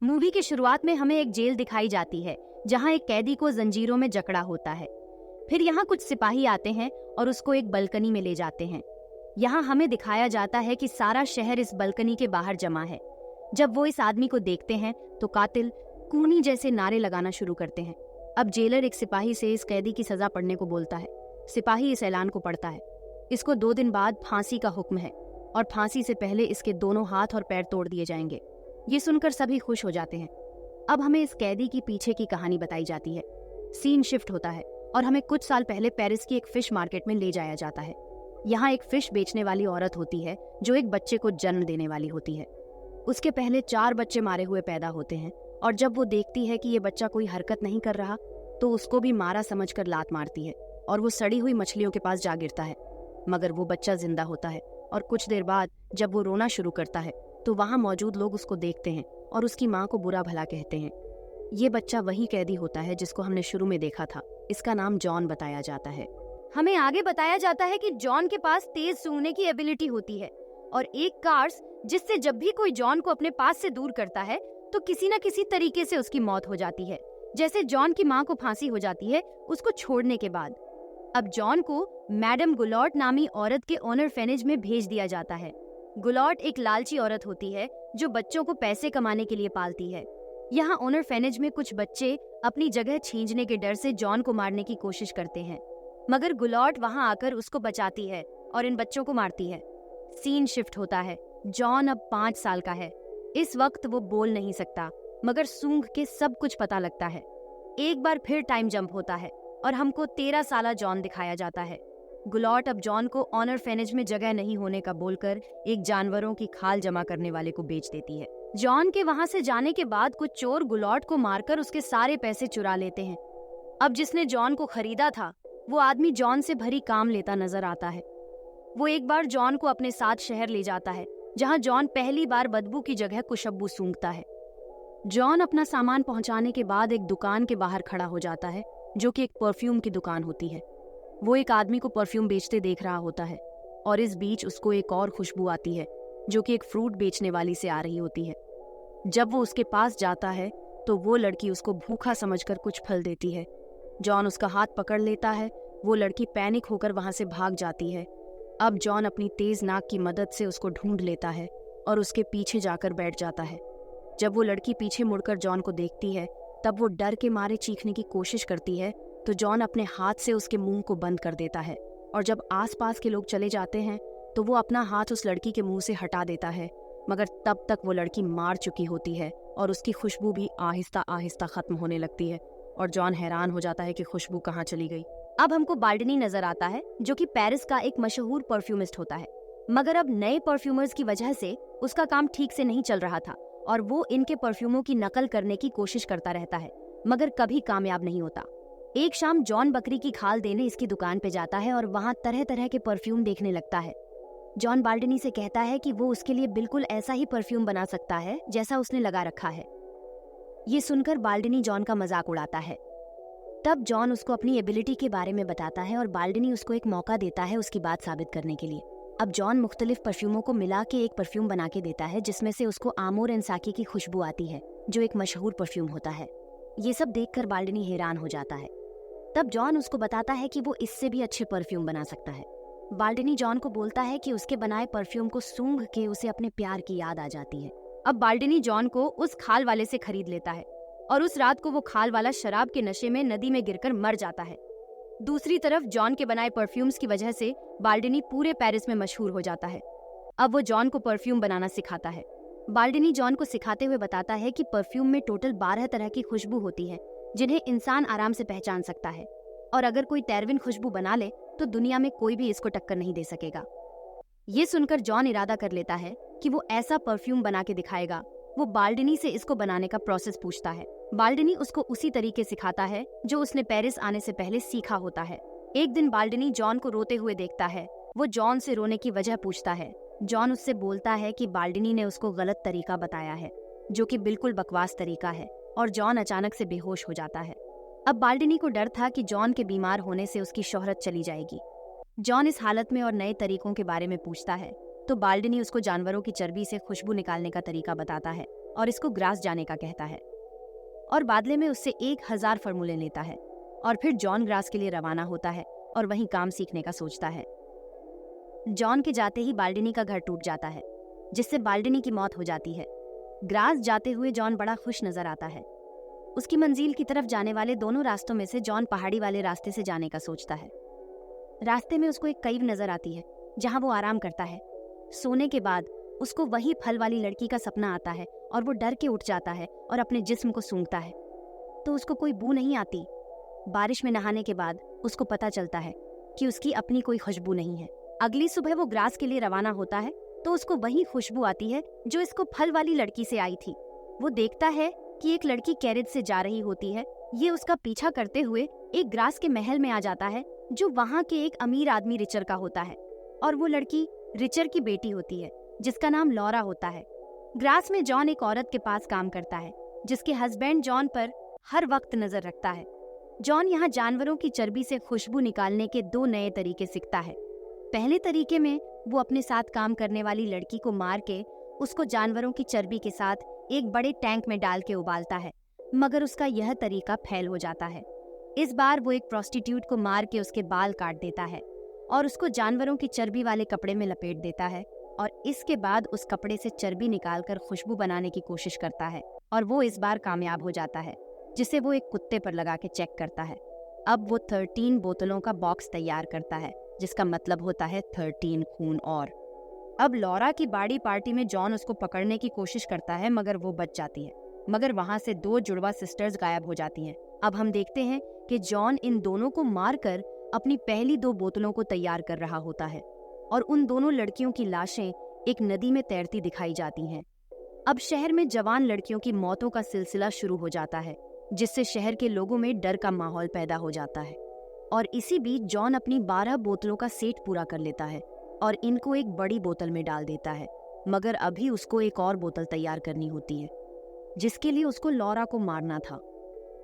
Movie की शुरुआत में हमें एक जेल दिखाई जाती है जहां एक कैदी को जंजीरों में जकड़ा होता है। फिर यहाँ कुछ सिपाही आते हैं और उसको एक बालकनी में ले जाते हैं। यहाँ हमें दिखाया जाता है कि सारा शहर इस बालकनी के बाहर जमा है। जब वो इस आदमी को देखते हैं तो कातिल कूनी जैसे नारे लगाना शुरू करते हैं। अब जेलर एक सिपाही से इस कैदी की सजा पढ़ने को बोलता है। सिपाही इस ऐलान को पढ़ता है। इसको 2 दिन बाद फांसी का हुक्म है और फांसी से पहले इसके दोनों हाथ और पैर तोड़ दिए जाएंगे। ये सुनकर सभी खुश हो जाते हैं। अब हमें इस कैदी की पीछे की कहानी बताई जाती है। सीन शिफ्ट होता है और हमें कुछ साल पहले पेरिस की एक फिश मार्केट में ले जाया जाता है। यहाँ एक फिश बेचने वाली औरत होती है जो एक बच्चे को जन्म देने वाली होती है। उसके पहले 4 बच्चे मारे हुए पैदा होते हैं और जब वो देखती है कि ये बच्चा कोई हरकत नहीं कर रहा तो उसको भी मारा समझकर लात मारती है और वो सड़ी हुई मछलियों के पास जा गिरता है। मगर वो बच्चा जिंदा होता है और कुछ देर बाद जब वो रोना शुरू करता है तो वहाँ मौजूद लोग उसको देखते हैं और उसकी माँ को बुरा भला कहते हैं। ये बच्चा वही कैदी होता है जिसको हमने शुरू में देखा था। इसका नाम जॉन बताया जाता है। हमें आगे बताया जाता है कि जॉन के पास तेज सूंघने की एबिलिटी होती है और एक कार्स जिससे जब भी कोई जॉन को अपने पास से दूर करता है तो किसी न किसी तरीके से उसकी मौत हो जाती है। जैसे जॉन की माँ को फांसी हो जाती है उसको छोड़ने के बाद। अब जॉन को मैडम गुलॉट नामी औरत के ऑर्फनेज में भेज दिया जाता है। गुलॉट एक लालची औरत होती है जो बच्चों को पैसे कमाने के लिए पालती है। यहाँ ऑर्फनेज में कुछ बच्चे अपनी जगह छीनने के डर से जॉन को मारने की कोशिश करते हैं, मगर गुलॉट वहाँ आकर उसको बचाती है और इन बच्चों को मारती है। सीन शिफ्ट होता है। जॉन अब 5 साल का है। इस वक्त वो बोल नहीं सकता मगर सूंघ के सब कुछ पता लगता है। एक बार फिर टाइम जंप होता है और हमको 13 साला जॉन दिखाया जाता है। गुलॉट अब जॉन को ऑर्फनेज में जगह नहीं होने का बोलकर एक जानवरों की खाल जमा करने वाले को बेच देती है। जॉन के वहां से जाने के बाद कुछ चोर गुलॉट को मारकर उसके सारे पैसे चुरा लेते हैं। अब जिसने जॉन को खरीदा था वो आदमी जॉन से भरी काम लेता नजर आता है। वो एक बार जॉन को अपने साथ शहर ले जाता है जहां जॉन पहली बार बदबू की जगह खुशबू सूंघता है। जॉन अपना सामान पहुंचाने के बाद एक दुकान के बाहर खड़ा हो जाता है जो कि एक परफ्यूम की दुकान होती है। वो एक आदमी को परफ्यूम बेचते देख रहा होता है और इस बीच उसको एक और खुशबू आती है जो कि एक फ्रूट बेचने वाली से आ रही होती है। जब वो उसके पास जाता है तो वो लड़की उसको भूखा समझकर कुछ फल देती है। जॉन उसका हाथ पकड़ लेता है। वो लड़की पैनिक होकर वहां से भाग जाती है। अब जॉन अपनी तेज नाक की मदद से उसको ढूंढ लेता है और उसके पीछे जाकर बैठ जाता है। जब वो लड़की पीछे मुड़कर जॉन को देखती है तब वो डर के मारे चीखने की कोशिश करती है तो जॉन अपने हाथ से उसके मुंह को बंद कर देता है और जब आसपास के लोग चले जाते हैं तो वो अपना हाथ उस लड़की के मुंह से हटा देता है। मगर तब तक वो लड़की मार चुकी होती है और उसकी खुशबू भी आहिस्ता आहिस्ता खत्म होने लगती है और जॉन हैरान हो जाता है कि खुशबू कहाँ चली गई। अब हमको बाल्डनी नजर आता है जो कि पेरिस का एक मशहूर परफ्यूमिस्ट होता है, मगर अब नए परफ्यूमर्स की वजह से उसका काम ठीक से नहीं चल रहा था और वो इनके परफ्यूमों की नकल करने की कोशिश करता रहता है मगर कभी कामयाब नहीं होता। एक शाम जॉन बकरी की खाल देने इसकी दुकान पे जाता है और वहाँ तरह तरह के परफ्यूम देखने लगता है। जॉन बाल्डनी से कहता है कि वो उसके लिए बिल्कुल ऐसा ही परफ्यूम बना सकता है जैसा उसने लगा रखा है। ये सुनकर बाल्डनी जॉन का मजाक उड़ाता है। तब जॉन उसको अपनी एबिलिटी के बारे में बताता है और बाल्डनी उसको एक मौका देता है उसकी बात साबित करने के लिए। अब जॉन मुख्तलिफ परफ्यूमों को मिला के एक परफ्यूम बना के देता है जिसमें से उसको आमोर एंसाकी की खुशबू आती है जो एक मशहूर परफ्यूम होता है। ये सब देखकर बाल्डनी हैरान हो जाता है। तब जॉन उसको बताता है कि वो इससे भी अच्छे परफ्यूम बना सकता है। बाल्डनी जॉन को बोलता है कि उसके बनाए परफ्यूम को सूंघ के उसे अपने प्यार की याद आ जाती है। अब बाल्डनी जॉन को उस खाल वाले से खरीद लेता है और उस रात को वो खाल वाला शराब के नशे में नदी में गिरकर मर जाता है। दूसरी तरफ जॉन के बनाए परफ्यूम्स की वजह से बाल्डनी पूरे पेरिस में मशहूर हो जाता है। अब वो जॉन को परफ्यूम बनाना सिखाता है। बाल्डनी जॉन को सिखाते हुए बताता है कि परफ्यूम में टोटल 12 तरह की खुशबू होती है जिन्हें इंसान आराम से पहचान सकता है और अगर कोई 13वीं खुशबू बना ले तो दुनिया में कोई भी इसको टक्कर नहीं दे सकेगा। ये सुनकर जॉन इरादा कर लेता है कि वो ऐसा परफ्यूम बना के दिखाएगा। वो बाल्डनी से इसको बनाने का प्रोसेस पूछता है। बाल्डनी उसको उसी तरीके सिखाता है जो उसने पेरिस आने से पहले सीखा होता है। एक दिन बाल्डनी जॉन को रोते हुए देखता है। वो जॉन से रोने की वजह पूछता है। जॉन उससे बोलता है कि बाल्डनी ने उसको गलत तरीका बताया है जो कि बिल्कुल बकवास तरीका है और जॉन अचानक से बेहोश हो जाता है। अब बाल्डनी को डर था कि जॉन के बीमार होने से उसकी शोहरत चली जाएगी। जॉन इस हालत में और नए तरीकों के बारे में पूछता है तो बाल्डनी उसको जानवरों की चर्बी से खुशबू निकालने का तरीका बताता है और इसको ग्रास जाने का कहता है और बदले में उससे 1000 फॉर्मूले लेता है। और फिर जॉन ग्रास के लिए रवाना होता है और वहीं काम सीखने का सोचता है। जॉन के जाते ही बाल्डिनी का घर टूट जाता है, जिससे बाल्डिनी की मौत हो जाती है। ग्रास जाते हुए जॉन बड़ा खुश नजर आता है। उसकी मंजिल की तरफ जाने वाले दोनों रास्तों में से जॉन पहाड़ी वाले रास्ते से जाने का सोचता है। रास्ते में उसको एक केव नजर आती है जहां वो आराम करता है। सोने के बाद उसको वही फल वाली लड़की का सपना आता है और वो डर के उठ जाता है और अपने जिस्म को सूंघता है तो उसको कोई बू नहीं आती। बारिश में नहाने के बाद उसको पता चलता है कि उसकी अपनी कोई खुशबू नहीं है। अगली सुबह वो ग्रास के लिए रवाना होता है तो उसको वही खुशबू आती है जो इसको फल वाली लड़की से आई थी। वो देखता है कि एक लड़की कैरेज से जा रही होती है। ये उसका पीछा करते हुए एक ग्रास के महल में आ जाता है जो वहाँ के एक अमीर आदमी रिचर का होता है और वो लड़की रिचर की बेटी होती है जिसका नाम लॉरा होता है। ग्रास में जॉन एक औरत के पास काम करता है जिसके हस्बैंड जॉन पर हर वक्त नजर रखता है। जॉन यहाँ जानवरों की चर्बी से खुशबू निकालने के 2 नए तरीके सीखता है। पहले तरीके में वो अपने साथ काम करने वाली लड़की को मार के उसको जानवरों की चर्बी के साथ एक बड़े टैंक में डाल के उबालता है, मगर उसका यह तरीका फेल हो जाता है। इस बार वो एक प्रोस्टिट्यूट को मार के उसके बाल काट देता है और उसको जानवरों की चर्बी वाले कपड़े में लपेट देता है और इसके बाद उस कपड़े से चर्बी निकालकर खुशबू बनाने की कोशिश करता है और वो इस बार कामयाब हो जाता है, जिसे वो एक कुत्ते पर लगा के चेक करता है। अब वो 13 बोतलों का बॉक्स तैयार करता है जिसका मतलब होता है 13 खून। और अब लॉरा की बाड़ी पार्टी में जॉन उसको पकड़ने की कोशिश करता है मगर वो बच जाती है, मगर वहां से 2 जुड़वा सिस्टर्स गायब हो जाती हैं। अब हम देखते हैं कि जॉन इन दोनों को मारकर अपनी पहली 2 बोतलों को तैयार कर रहा होता है और उन दोनों लड़कियों की लाशें एक नदी में तैरती दिखाई जाती हैं। अब शहर में जवान लड़कियों की मौतों का सिलसिला शुरू हो जाता है, जिससे शहर के लोगों में डर का माहौल पैदा हो जाता है। और इसी बीच जॉन अपनी 12 बोतलों का सेट पूरा कर लेता है और इनको एक बड़ी बोतल में डाल देता है, मगर अभी उसको एक और बोतल तैयार करनी होती है जिसके लिए उसको लॉरा को मारना था।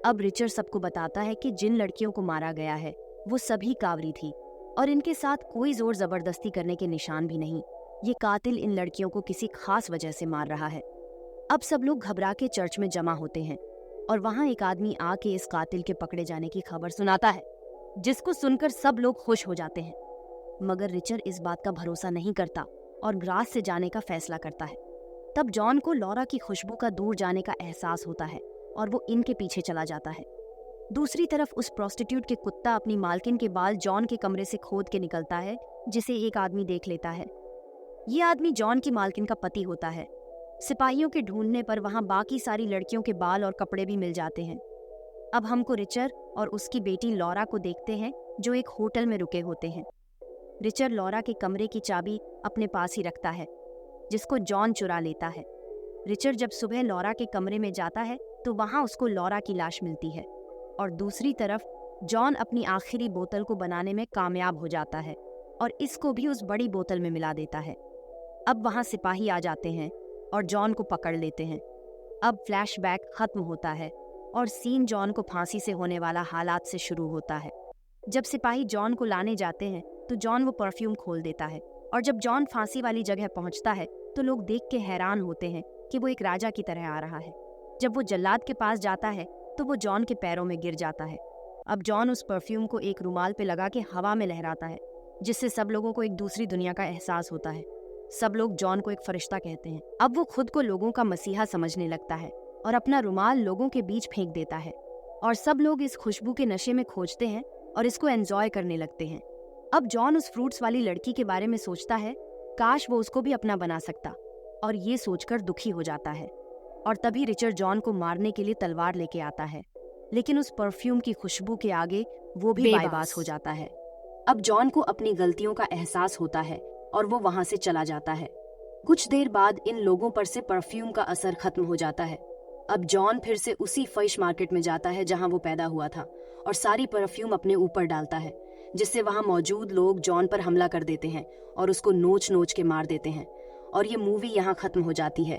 अब रिचर्ड सबको बताता है कि जिन लड़कियों को मारा गया है वो सभी कावरी थी और इनके साथ कोई जोर जबरदस्ती करने के निशान भी नहीं। ये कातिल इन लड़कियों को किसी खास वजह से मार रहा है। अब सब लोग घबरा के चर्च में जमा होते हैं और वहाँ एक आदमी आके इस कातिल के पकड़े जाने की खबर सुनाता है, जिसको सुनकर सब लोग खुश हो जाते हैं। मगर रिचर्ड इस बात का भरोसा नहीं करता और ग्रास से जाने का फैसला करता है। तब जॉन को लॉरा की खुशबू का दूर जाने का एहसास होता है और वो इनके पीछे चला जाता है। दूसरी तरफ उस प्रोस्टिट्यूट के कुत्ता अपनी मालकिन के बाल जॉन के कमरे से खोद के निकलता है, जिसे एक आदमी देख लेता है। ये आदमी जॉन की मालकिन का पति होता है। सिपाहियों के ढूंढने पर वहां बाकी सारी लड़कियों के बाल और कपड़े भी मिल जाते हैं। अब हमको रिचर्ड और उसकी बेटी लॉरा को देखते हैं जो एक होटल में रुके होते हैं। रिचर्ड लॉरा के कमरे की चाबी अपने पास ही रखता है, जिसको जॉन चुरा लेता है। रिचर्ड जब सुबह लॉरा के कमरे में जाता है तो वहां उसको लॉरा की लाश मिलती है और दूसरी तरफ जॉन अपनी आखिरी बोतल को बनाने में कामयाब हो जाता है और इसको भी उस बड़ी बोतल में मिला देता है। अब वहां सिपाही आ जाते हैं और जॉन को पकड़ लेते हैं। अब फ्लैशबैक खत्म होता है और सीन जॉन को फांसी से होने वाला हालात से शुरू होता है। जब सिपाही जॉन को लाने जाते हैं तो जॉन वो परफ्यूम खोल देता है और जब जॉन फांसी वाली जगह पहुंचता है तो लोग देख के हैरान होते हैं कि वो एक राजा की तरह आ रहा है। जब वो जल्लाद के पास जाता है तो वो जॉन के पैरों में गिर जाता है। अब जॉन उस परफ्यूम को एक रुमाल पे लगा के हवा में लहराता है, जिससे सब लोगों को एक दूसरी दुनिया का एहसास होता है। सब लोग जॉन को एक फरिश्ता कहते हैं। अब वो खुद को लोगों का मसीहा समझने लगता है और अपना रुमाल लोगों के बीच फेंक देता है और सब लोग इस खुशबू के नशे में खोजते हैं और इसको एंजॉय करने लगते हैं। अब जॉन उस फ्रूट्स वाली लड़की के बारे में सोचता है, काश वो उसको भी अपना बना सकता, और ये सोचकर दुखी हो जाता है। और तभी रिचर्ड जॉन को मारने के लिए तलवार लेके आता है, लेकिन उस परफ्यूम की खुशबू के आगे वो भी बायबास हो जाता है। अब जॉन को अपनी गलतियों का एहसास होता है और वो वहां से चला जाता है। कुछ देर बाद इन लोगों पर से परफ्यूम का असर खत्म हो जाता है। अब जॉन फिर से उसी फिश मार्केट में जाता है जहां वो पैदा हुआ था और सारी परफ्यूम अपने ऊपर डालता है, जिससे वहां मौजूद लोग जॉन पर हमला कर देते हैं और उसको नोच नोच के मार देते हैं। और ये मूवी यहाँ खत्म हो जाती है।